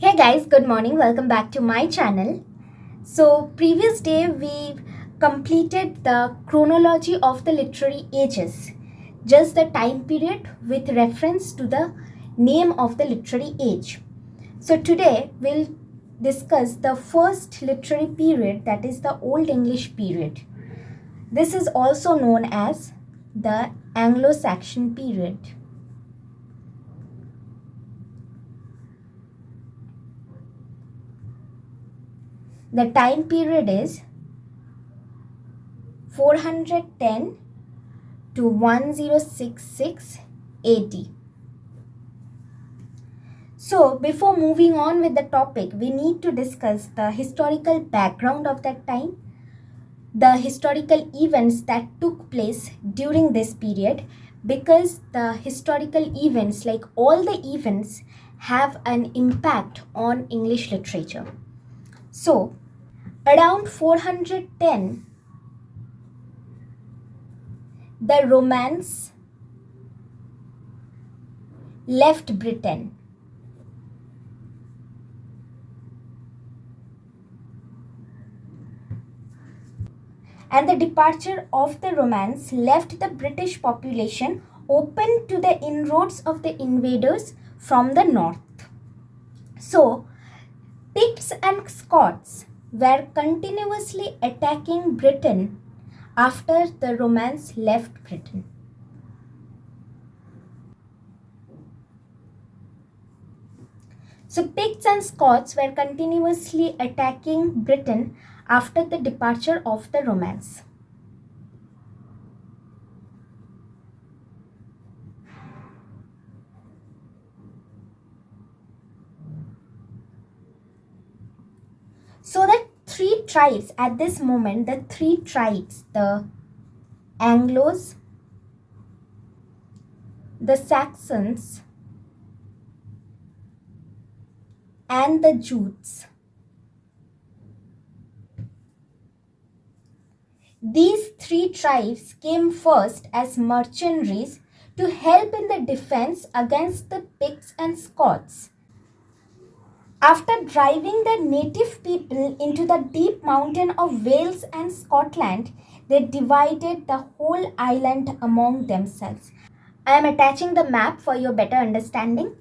Hey guys, good morning. Welcome back to my channel. So, previous day we completed the chronology of the literary ages, just the time period with reference to the name of the literary age. So, today we'll discuss the first literary period, that is the Old English period. This is also known as the Anglo-Saxon period. The time period is 410 to 1066 AD. So, before moving on with the topic, we need to discuss the historical background of that time, the historical events that took place during this period, because the historical events, like all the events, have an impact on English literature. So, around 410, the Romans left Britain. And the departure of the Romans left the British population open to the inroads of the invaders from the north. So, Picts and Scots were continuously attacking Britain after the Romans left Britain. So, Picts and Scots were continuously attacking Britain after the departure of the Romans. So the three tribes at this moment, the Anglos, the Saxons, and the Jutes. These three tribes came first as mercenaries to help in the defense against the Picts and Scots. After driving the native people into the deep mountain of Wales and Scotland, they divided the whole island among themselves. I am attaching the map for your better understanding,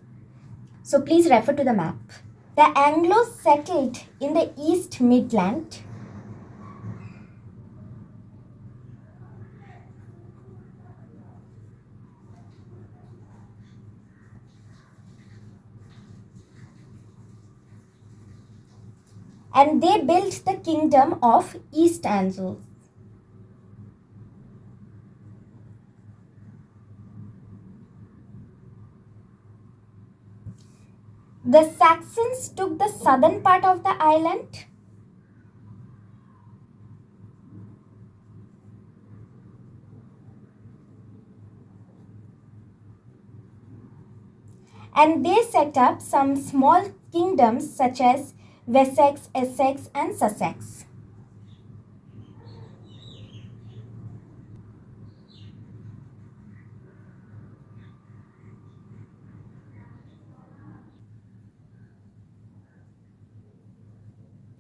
so please refer to the map. The Anglos settled in the East Midland. And they built the kingdom of East Angles. The Saxons took the southern part of the island. And they set up some small kingdoms such as Wessex, Essex, and Sussex.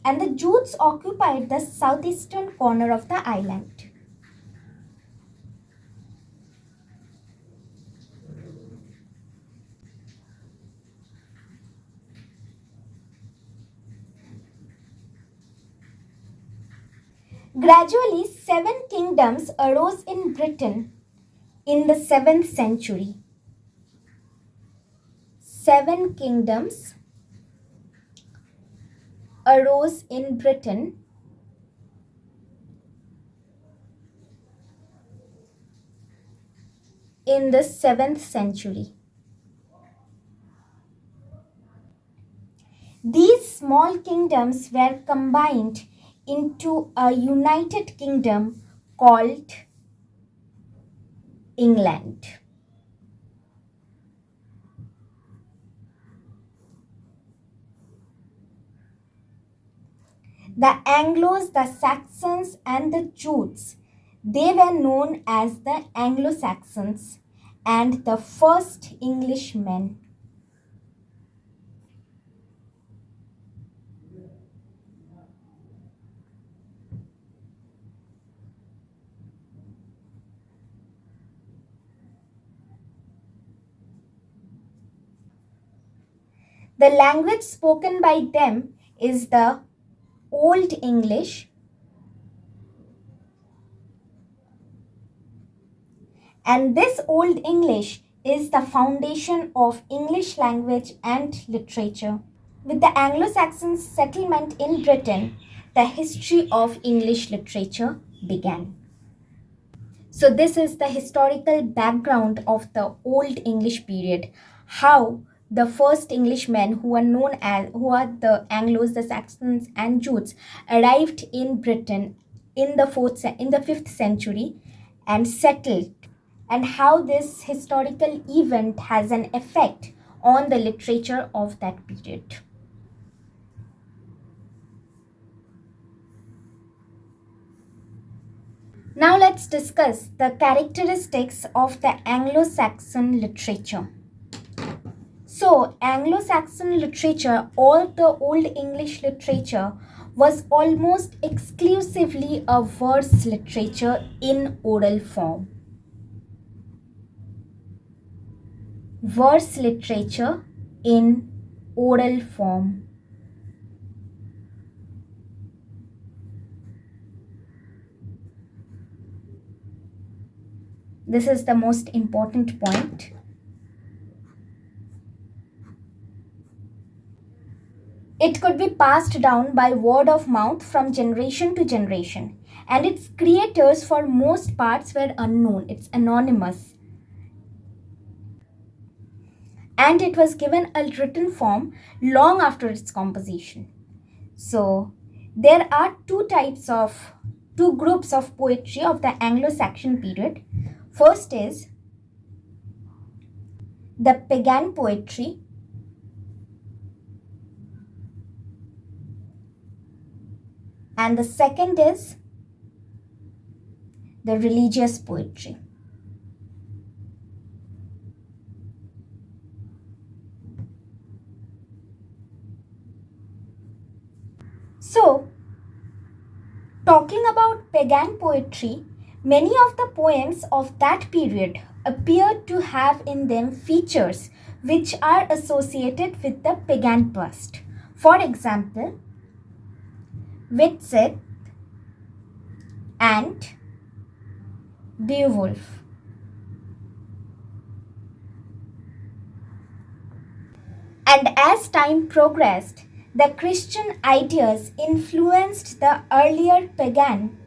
And the Jutes occupied the southeastern corner of the island. Gradually, 7 kingdoms arose in Britain in the 7th century. 7 kingdoms arose in Britain in the 7th century. These small kingdoms were combined into a united kingdom called England. The Anglos, the Saxons, and the Jutes, they were known as the Anglo-Saxons and the first Englishmen. The language spoken by them is the Old English, and this Old English is the foundation of English language and literature. With the Anglo-Saxon settlement in Britain, the history of English literature began. So, this is the historical background of the Old English period. How the first Englishmen, who are the Anglos, the Saxons, and Jutes, arrived in Britain in the fifth century and settled, and how this historical event has an effect on the literature of that period. Now let's discuss the characteristics of the Anglo-Saxon literature. So, Anglo Saxon literature, all the Old English literature, was almost exclusively a verse literature in oral form. Verse literature in oral form. This is the most important point. It could be passed down by word of mouth from generation to generation, and its creators, for most parts, were unknown. It's anonymous. And it was given a written form long after its composition. So, there are two groups of poetry of the Anglo-Saxon period. First is the pagan poetry, and the second is the religious poetry. So, talking about pagan poetry, many of the poems of that period appear to have in them features which are associated with the pagan past. For example, Witzit and Beowulf. And as time progressed, the Christian ideas influenced the earlier pagan,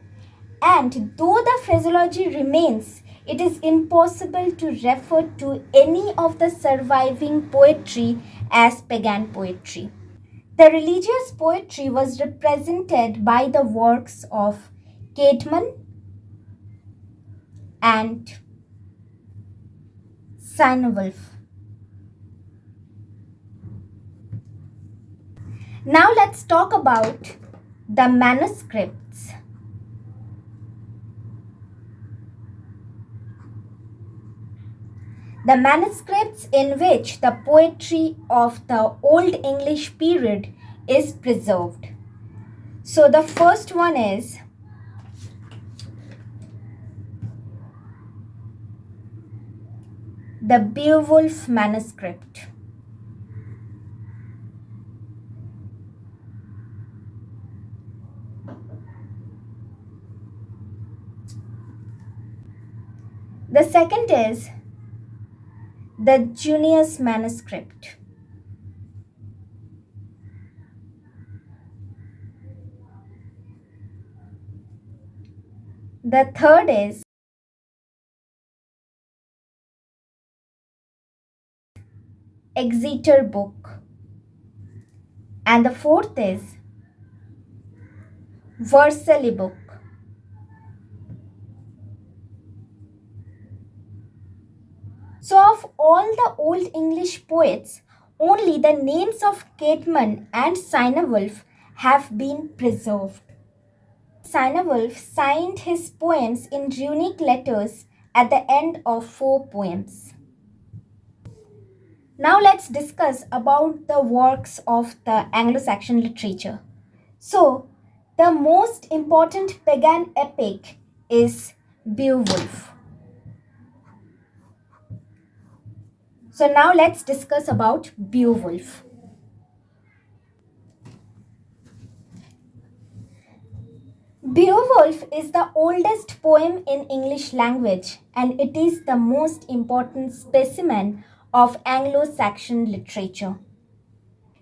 and though the phraseology remains, it is impossible to refer to any of the surviving poetry as pagan poetry. The religious poetry was represented by the works of Caedmon and Cynewulf. Now let's talk about the manuscripts. The manuscripts in which the poetry of the Old English period is preserved. So the first one is the Beowulf manuscript. The second is the Junius manuscript. The third is Exeter book. And the fourth is Vercelli book. So, of all the Old English poets, only the names of Caedmon and Cynewulf have been preserved. Cynewulf signed his poems in runic letters at the end of 4 poems. Now let's discuss about the works of the Anglo-Saxon literature. So, the most important pagan epic is Beowulf. So now let's discuss about Beowulf. Beowulf is the oldest poem in English language and it is the most important specimen of Anglo-Saxon literature.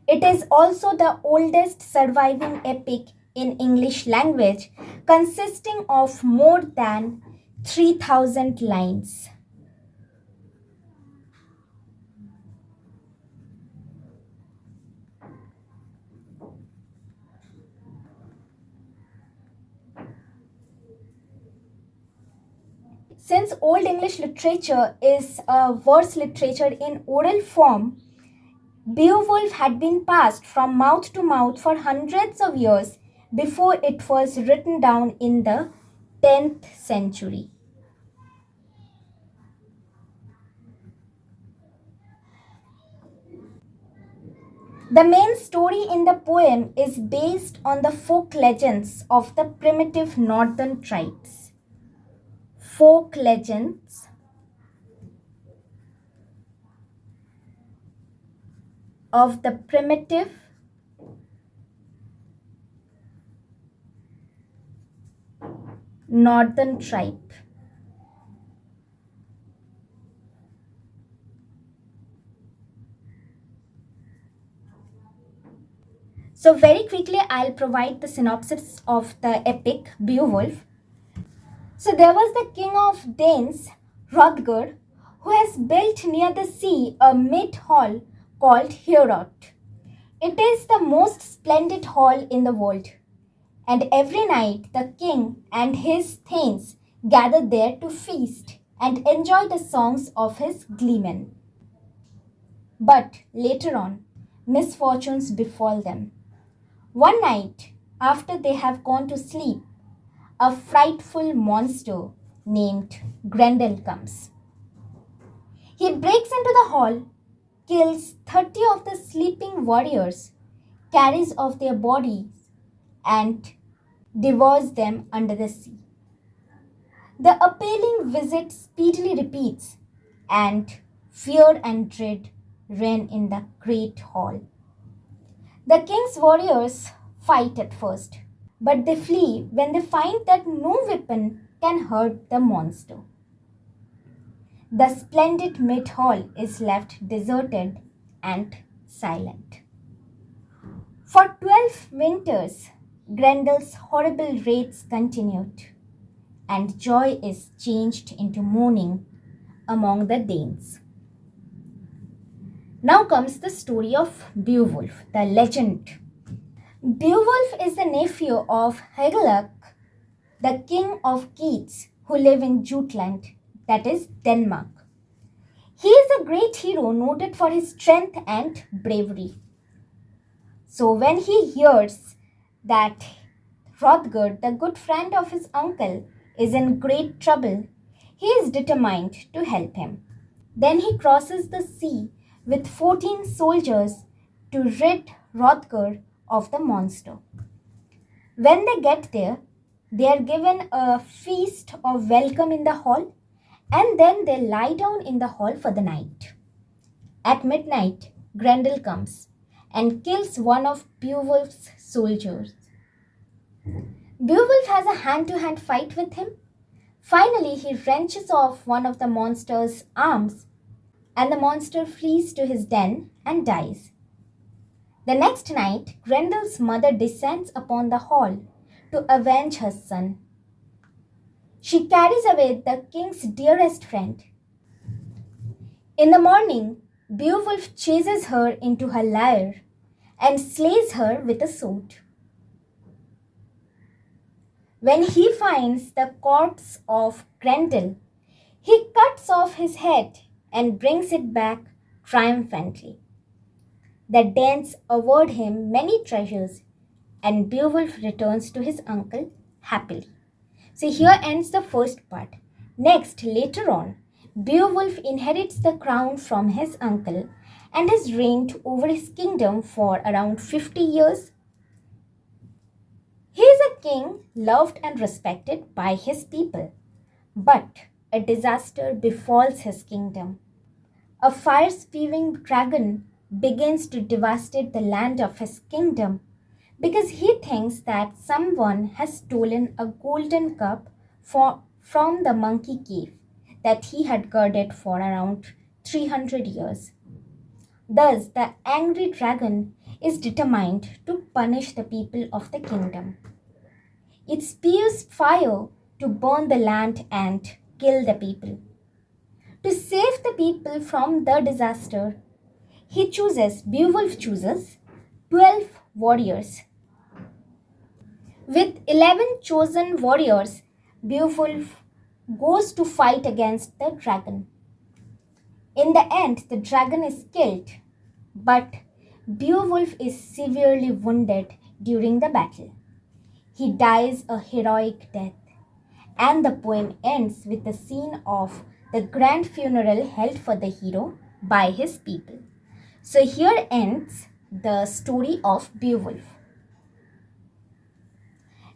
It is also the oldest surviving epic in English language, consisting of more than 3,000 lines. Since Old English literature is a verse literature in oral form, Beowulf had been passed from mouth to mouth for hundreds of years before it was written down in the 10th century. The main story in the poem is based on the folk legends of the primitive northern tribes. Folk legends of the primitive northern tribe. So, very quickly, I'll provide the synopsis of the epic Beowulf. So, there was the king of Danes, Hrothgar, who has built near the sea a mid hall called Heorot. It is the most splendid hall in the world, and every night the king and his thanes gather there to feast and enjoy the songs of his gleemen. But later on, misfortunes befall them. One night, after they have gone to sleep, a frightful monster named Grendel comes. He breaks into the hall, kills 30 of the sleeping warriors, carries off their bodies, and devours them under the sea. The appalling visit speedily repeats, and fear and dread reign in the great hall. The king's warriors fight at first, but they flee when they find that no weapon can hurt the monster. The splendid mid hall is left deserted and silent. For 12 winters, Grendel's horrible raids continued, and joy is changed into mourning among the Danes. Now comes the story of Beowulf, the legend. Beowulf is the nephew of Hygelac, the king of Geats who live in Jutland, that is Denmark. He is a great hero noted for his strength and bravery. So when he hears that Hrothgar, the good friend of his uncle, is in great trouble, he is determined to help him. Then he crosses the sea with 14 soldiers to rid Hrothgar of the monster. When they get there, they are given a feast of welcome in the hall and then they lie down in the hall for the night. At midnight, Grendel comes and kills one of Beowulf's soldiers. Beowulf has a hand to hand fight with him. Finally, he wrenches off one of the monster's arms and the monster flees to his den and dies. The next night, Grendel's mother descends upon the hall to avenge her son. She carries away the king's dearest friend. In the morning, Beowulf chases her into her lair and slays her with a sword. When he finds the corpse of Grendel, he cuts off his head and brings it back triumphantly. The Danes award him many treasures, and Beowulf returns to his uncle happily. So here ends the first part. Next, later on, Beowulf inherits the crown from his uncle and has reigned over his kingdom for around 50 years. He is a king loved and respected by his people, but a disaster befalls his kingdom. A fire spewing dragon begins to devastate the land of his kingdom. because he thinks that someone has stolen a golden cup from the monkey cave that he had guarded for around 300 years. Thus, the angry dragon is determined to punish the people of the kingdom. It spews fire to burn the land and kill the people. To save the people from the disaster, Beowulf chooses 12 warriors. With 11 chosen warriors, Beowulf goes to fight against the dragon. In the end, the dragon is killed, but Beowulf is severely wounded during the battle. He dies a heroic death, and the poem ends with the scene of the grand funeral held for the hero by his people. So here ends the story of Beowulf.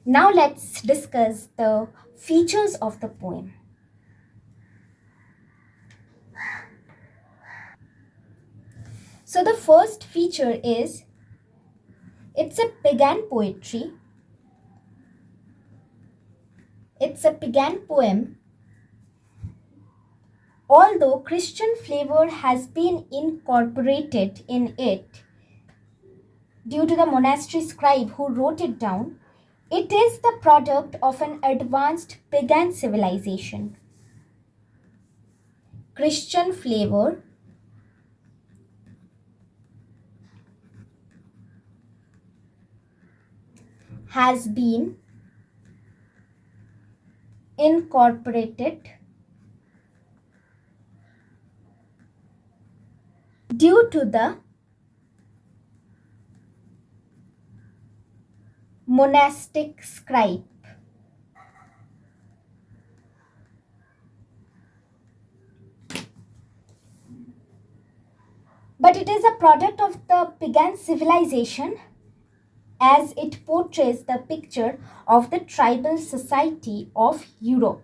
Now let's discuss the features of the poem. So the first feature is it's a pagan poetry. It's a pagan poem. Although Christian flavor has been incorporated in it due to the monastery scribe who wrote it down, it is the product of an advanced pagan civilization. Christian flavor has been incorporated due to the monastic scribe. But it is a product of the pagan civilization as it portrays the picture of the tribal society of Europe.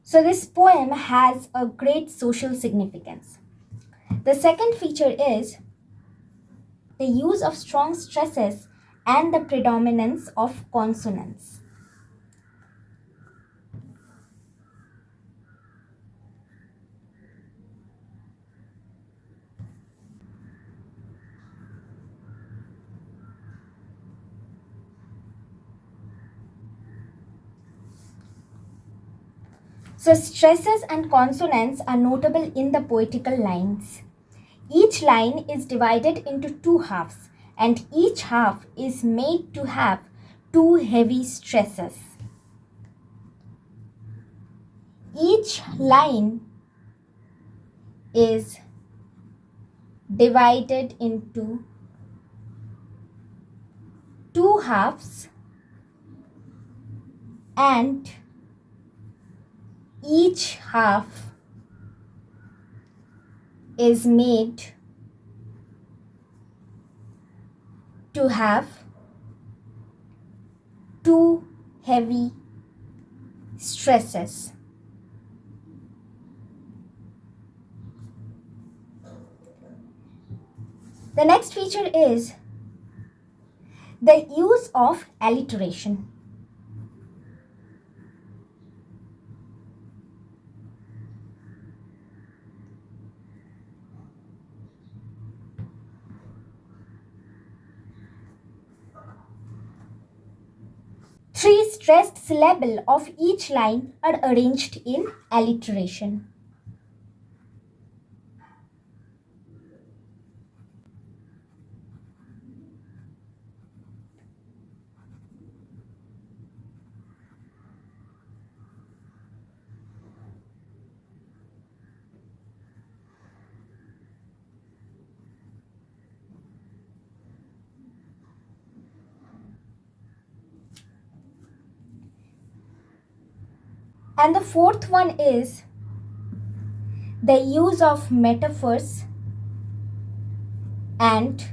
So, this poem has a great social significance. The second feature is the use of strong stresses and the predominance of consonants. So, stresses and consonants are notable in the poetical lines. Each line is divided into two halves, and each half is made to have two heavy stresses. Each line is divided into two halves, and each half is made to have two heavy stresses. The next feature is the use of alliteration. Three stressed syllables of each line are arranged in alliteration. And the fourth one is the use of metaphors and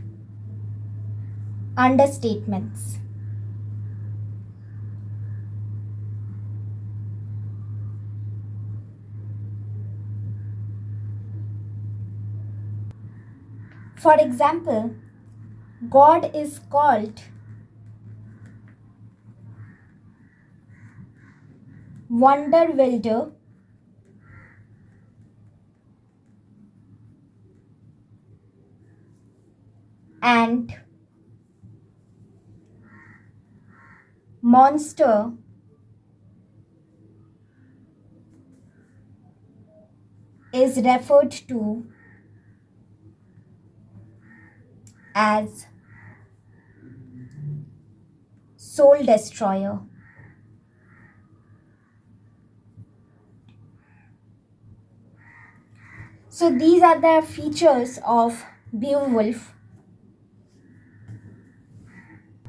understatements. For example, God is called Wonderwilder and monster is referred to as soul destroyer. So these are the features of Beowulf.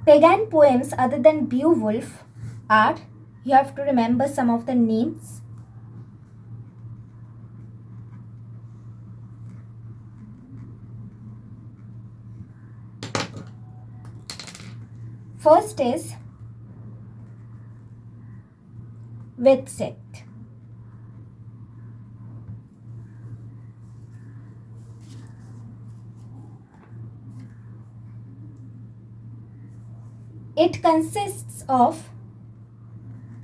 Pagan poems other than Beowulf are, you have to remember some of the names. First is Witsit. It consists of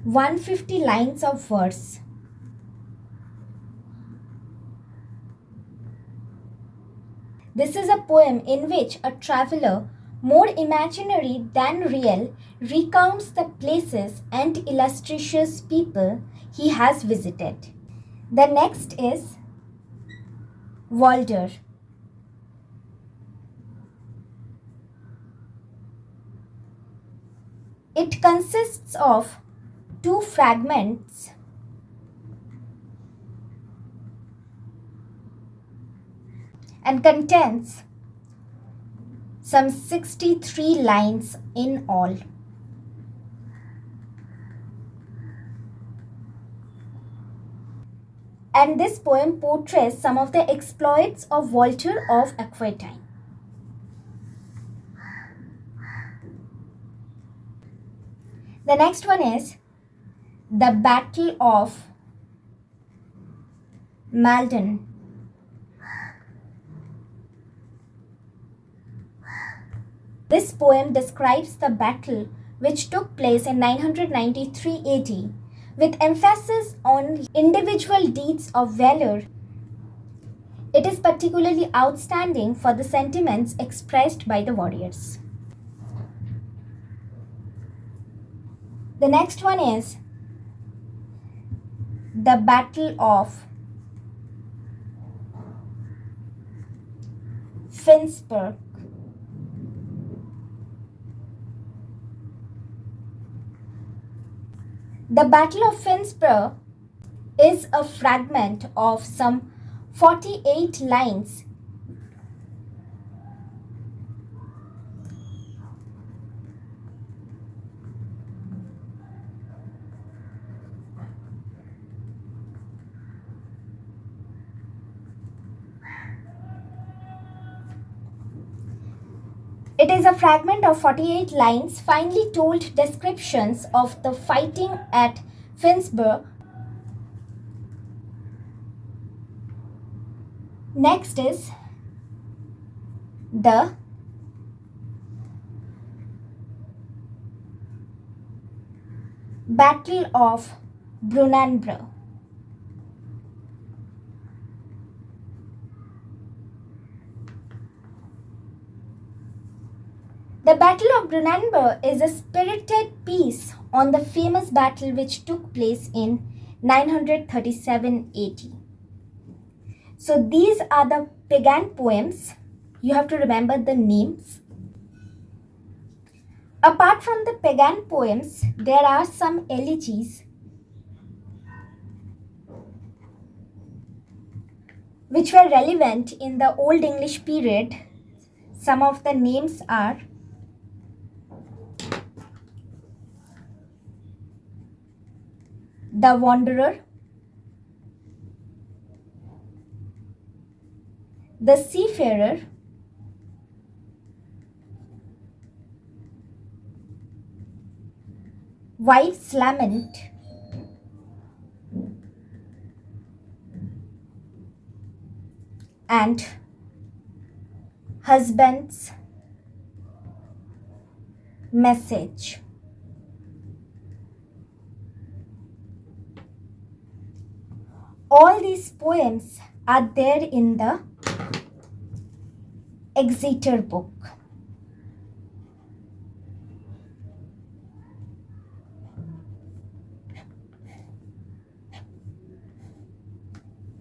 150 lines of verse. This is a poem in which a traveler, more imaginary than real, recounts the places and illustrious people he has visited. The next is Walder. It consists of two fragments and contains some 63 lines in all. And this poem portrays some of the exploits of Walter of Aquitaine. The next one is the Battle of Maldon. This poem describes the battle which took place in 993 AD with emphasis on individual deeds of valor. It is particularly outstanding for the sentiments expressed by the warriors. The next one is the Battle of Finnsburg. The Battle of Finnsburg is a fragment of some 48 lines. It is a fragment of 48 lines, finely told descriptions of the fighting at Finnsburg. Next is the Battle of Brunanburh. The Battle of Brunanburh is a spirited piece on the famous battle which took place in 937 AD. So these are the pagan poems. You have to remember the names. Apart from the pagan poems, there are some elegies which were relevant in the Old English period. Some of the names are The Wanderer, The Seafarer, Wife's Lament, and Husband's Message. All these poems are there in the Exeter book.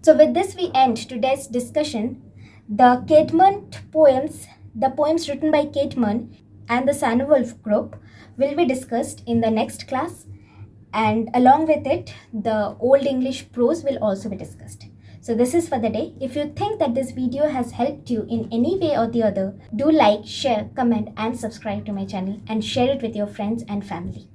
So with this we end today's discussion. The the poems written by Caedmon and the Sanewolf group will be discussed in the next class, and along with it the Old English prose will also be discussed. So this is for the day. If you think that this video has helped you in any way or the other, do like, share, comment and subscribe to my channel and share it with your friends and family.